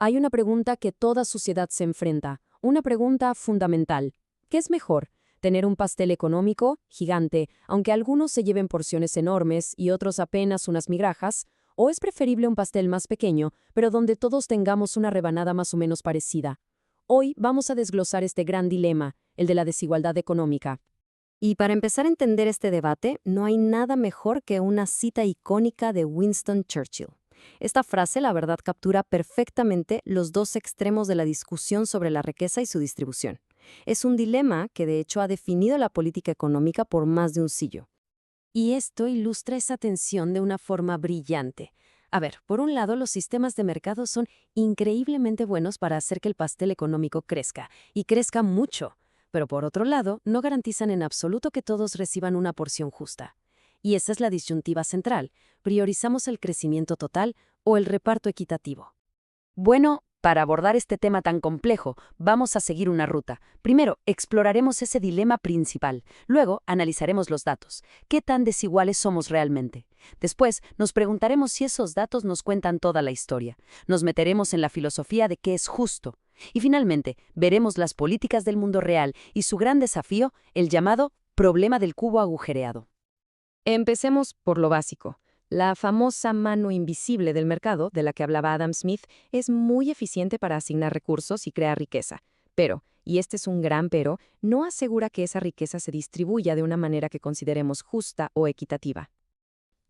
hay una pregunta que toda sociedad se enfrenta, una pregunta fundamental. ¿Qué es mejor? ¿Tener un pastel económico, gigante, aunque algunos se lleven porciones enormes y otros apenas unas migajas? ¿O es preferible un pastel más pequeño, pero donde todos tengamos una rebanada más o menos parecida? Hoy vamos a desglosar este gran dilema, el de la desigualdad económica. Y para empezar a entender este debate, no hay nada mejor que una cita icónica de Winston Churchill. Esta frase, la verdad, captura perfectamente los dos extremos de la discusión sobre la riqueza y su distribución. Es un dilema que de hecho ha definido la política económica por más de un siglo. Y esto ilustra esa tensión de una forma brillante. A ver, por un lado, los sistemas de mercado son increíblemente buenos para hacer que el pastel económico crezca, y crezca mucho. Pero por otro lado, no garantizan en absoluto que todos reciban una porción justa. Y esa es la disyuntiva central. ¿Priorizamos el crecimiento total o el reparto equitativo? Bueno, para abordar este tema tan complejo, vamos a seguir una ruta. Primero, exploraremos ese dilema principal. Luego, analizaremos los datos. ¿Qué tan desiguales somos realmente? Después, nos preguntaremos si esos datos nos cuentan toda la historia. Nos meteremos en la filosofía de qué es justo. Y finalmente, veremos las políticas del mundo real y su gran desafío, el llamado problema del cubo agujereado. Empecemos por lo básico. La famosa mano invisible del mercado, de la que hablaba Adam Smith, es muy eficiente para asignar recursos y crear riqueza. Pero, y este es un gran pero, no asegura que esa riqueza se distribuya de una manera que consideremos justa o equitativa.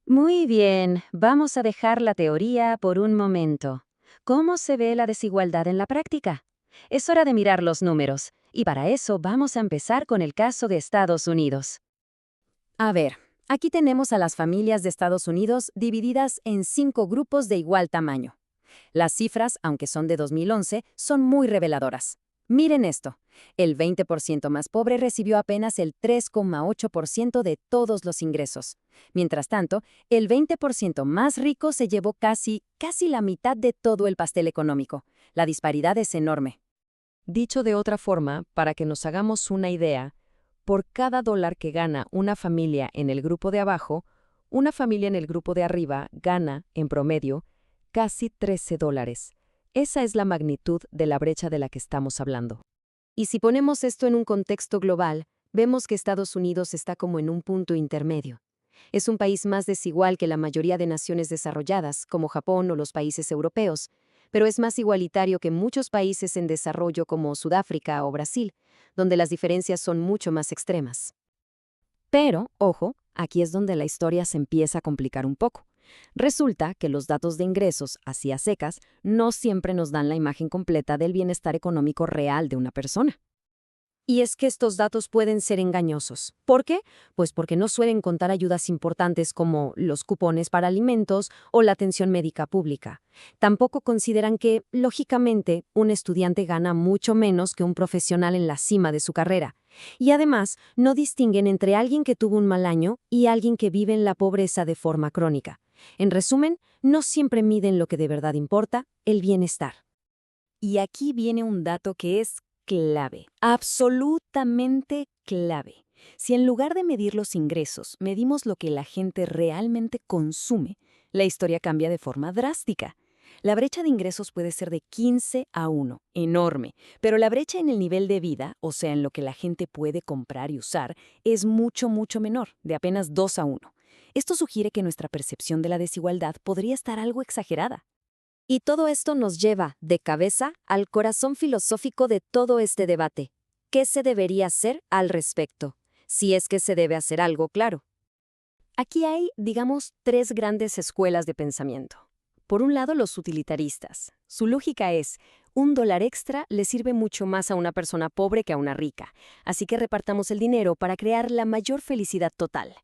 Muy bien, vamos a dejar la teoría por un momento. ¿Cómo se ve la desigualdad en la práctica? Es hora de mirar los números, y para eso vamos a empezar con el caso de Estados Unidos. A ver, aquí tenemos a las familias de Estados Unidos divididas en 5 grupos de igual tamaño. Las cifras, aunque son de 2011, son muy reveladoras. Miren esto, el 20% más pobre recibió apenas el 3,8% de todos los ingresos. Mientras tanto, el 20% más rico se llevó casi la mitad de todo el pastel económico. La disparidad es enorme. Dicho de otra forma, para que nos hagamos una idea, por cada dólar que gana una familia en el grupo de abajo, una familia en el grupo de arriba gana, en promedio, casi $13. Esa es la magnitud de la brecha de la que estamos hablando. Y si ponemos esto en un contexto global, vemos que Estados Unidos está como en un punto intermedio. Es un país más desigual que la mayoría de naciones desarrolladas, como Japón o los países europeos, pero es más igualitario que muchos países en desarrollo como Sudáfrica o Brasil, donde las diferencias son mucho más extremas. Pero, ojo, aquí es donde la historia se empieza a complicar un poco. Resulta que los datos de ingresos, así a secas, no siempre nos dan la imagen completa del bienestar económico real de una persona. Y es que estos datos pueden ser engañosos. ¿Por qué? Pues porque no suelen contar ayudas importantes como los cupones para alimentos o la atención médica pública. Tampoco consideran que, lógicamente, un estudiante gana mucho menos que un profesional en la cima de su carrera. Y además, no distinguen entre alguien que tuvo un mal año y alguien que vive en la pobreza de forma crónica. En resumen, no siempre miden lo que de verdad importa, el bienestar. Y aquí viene un dato que es clave, absolutamente clave. Si en lugar de medir los ingresos, medimos lo que la gente realmente consume, la historia cambia de forma drástica. La brecha de ingresos puede ser de 15-1, enorme, pero la brecha en el nivel de vida, o sea, en lo que la gente puede comprar y usar, es mucho menor, de apenas 2-1. Esto sugiere que nuestra percepción de la desigualdad podría estar algo exagerada. Y todo esto nos lleva, de cabeza, al corazón filosófico de todo este debate. ¿Qué se debería hacer al respecto? Si es que se debe hacer algo, claro. Aquí hay, digamos, 3 grandes escuelas de pensamiento. Por un lado, los utilitaristas. Su lógica es, $1 extra le sirve mucho más a una persona pobre que a una rica, así que repartamos el dinero para crear la mayor felicidad total.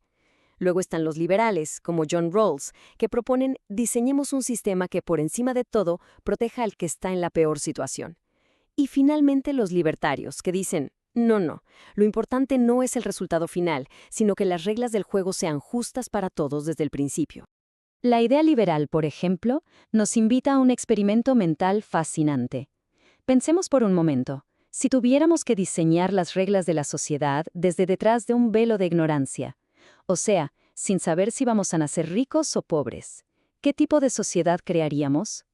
Luego están los liberales, como John Rawls, que proponen diseñemos un sistema que por encima de todo proteja al que está en la peor situación. Y finalmente los libertarios, que dicen, no, lo importante no es el resultado final, sino que las reglas del juego sean justas para todos desde el principio. La idea liberal, por ejemplo, nos invita a un experimento mental fascinante. Pensemos por un momento, si tuviéramos que diseñar las reglas de la sociedad desde detrás de un velo de ignorancia, o sea, sin saber si vamos a nacer ricos o pobres, ¿qué tipo de sociedad crearíamos?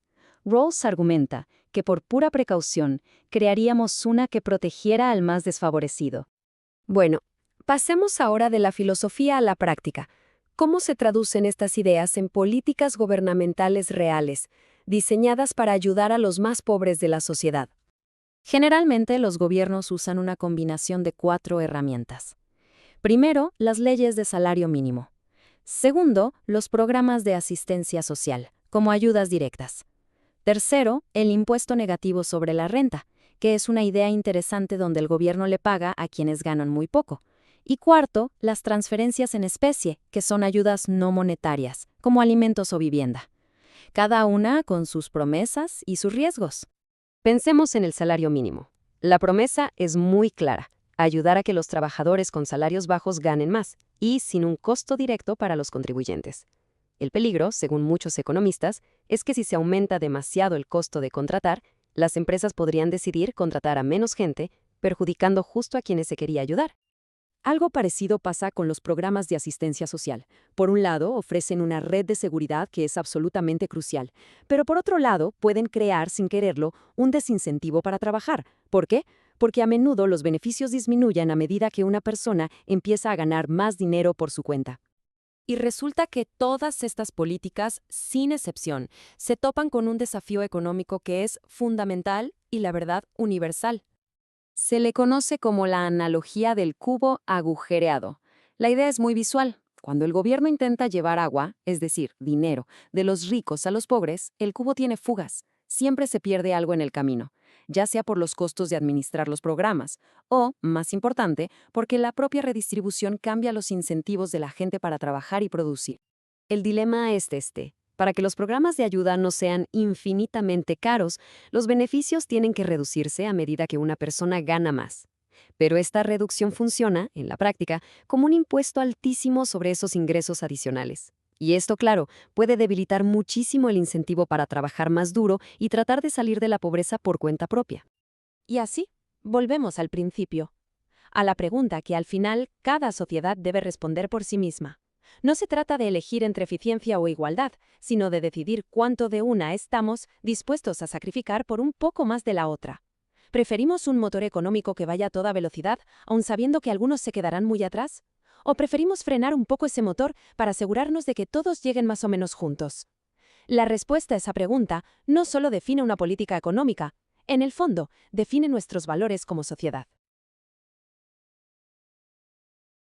Rawls argumenta que por pura precaución crearíamos una que protegiera al más desfavorecido. Bueno, pasemos ahora de la filosofía a la práctica. ¿Cómo se traducen estas ideas en políticas gubernamentales reales, diseñadas para ayudar a los más pobres de la sociedad? Generalmente los gobiernos usan una combinación de 4 herramientas. Primero, las leyes de salario mínimo. Segundo, los programas de asistencia social, como ayudas directas. Tercero, el impuesto negativo sobre la renta, que es una idea interesante donde el gobierno le paga a quienes ganan muy poco. Y cuarto, las transferencias en especie, que son ayudas no monetarias, como alimentos o vivienda. Cada una con sus promesas y sus riesgos. Pensemos en el salario mínimo. La promesa es muy clara: ayudar a que los trabajadores con salarios bajos ganen más, y sin un costo directo para los contribuyentes. El peligro, según muchos economistas, es que si se aumenta demasiado el costo de contratar, las empresas podrían decidir contratar a menos gente, perjudicando justo a quienes se quería ayudar. Algo parecido pasa con los programas de asistencia social. Por un lado, ofrecen una red de seguridad que es absolutamente crucial, pero por otro lado, pueden crear, sin quererlo, un desincentivo para trabajar. ¿Por qué? Porque a menudo los beneficios disminuyen a medida que una persona empieza a ganar más dinero por su cuenta. Y resulta que todas estas políticas, sin excepción, se topan con un desafío económico que es fundamental y, la verdad, universal. Se le conoce como la analogía del cubo agujereado. La idea es muy visual. Cuando el gobierno intenta llevar agua, es decir, dinero, de los ricos a los pobres, el cubo tiene fugas. Siempre se pierde algo en el camino, ya sea por los costos de administrar los programas, o, más importante, porque la propia redistribución cambia los incentivos de la gente para trabajar y producir. El dilema es este. Para que los programas de ayuda no sean infinitamente caros, los beneficios tienen que reducirse a medida que una persona gana más. Pero esta reducción funciona, en la práctica, como un impuesto altísimo sobre esos ingresos adicionales. Y esto, claro, puede debilitar muchísimo el incentivo para trabajar más duro y tratar de salir de la pobreza por cuenta propia. Y así, volvemos al principio, a la pregunta que al final cada sociedad debe responder por sí misma. No se trata de elegir entre eficiencia o igualdad, sino de decidir cuánto de una estamos dispuestos a sacrificar por un poco más de la otra. ¿Preferimos un motor económico que vaya a toda velocidad, aun sabiendo que algunos se quedarán muy atrás? ¿O preferimos frenar un poco ese motor para asegurarnos de que todos lleguen más o menos juntos? La respuesta a esa pregunta no solo define una política económica, en el fondo, define nuestros valores como sociedad.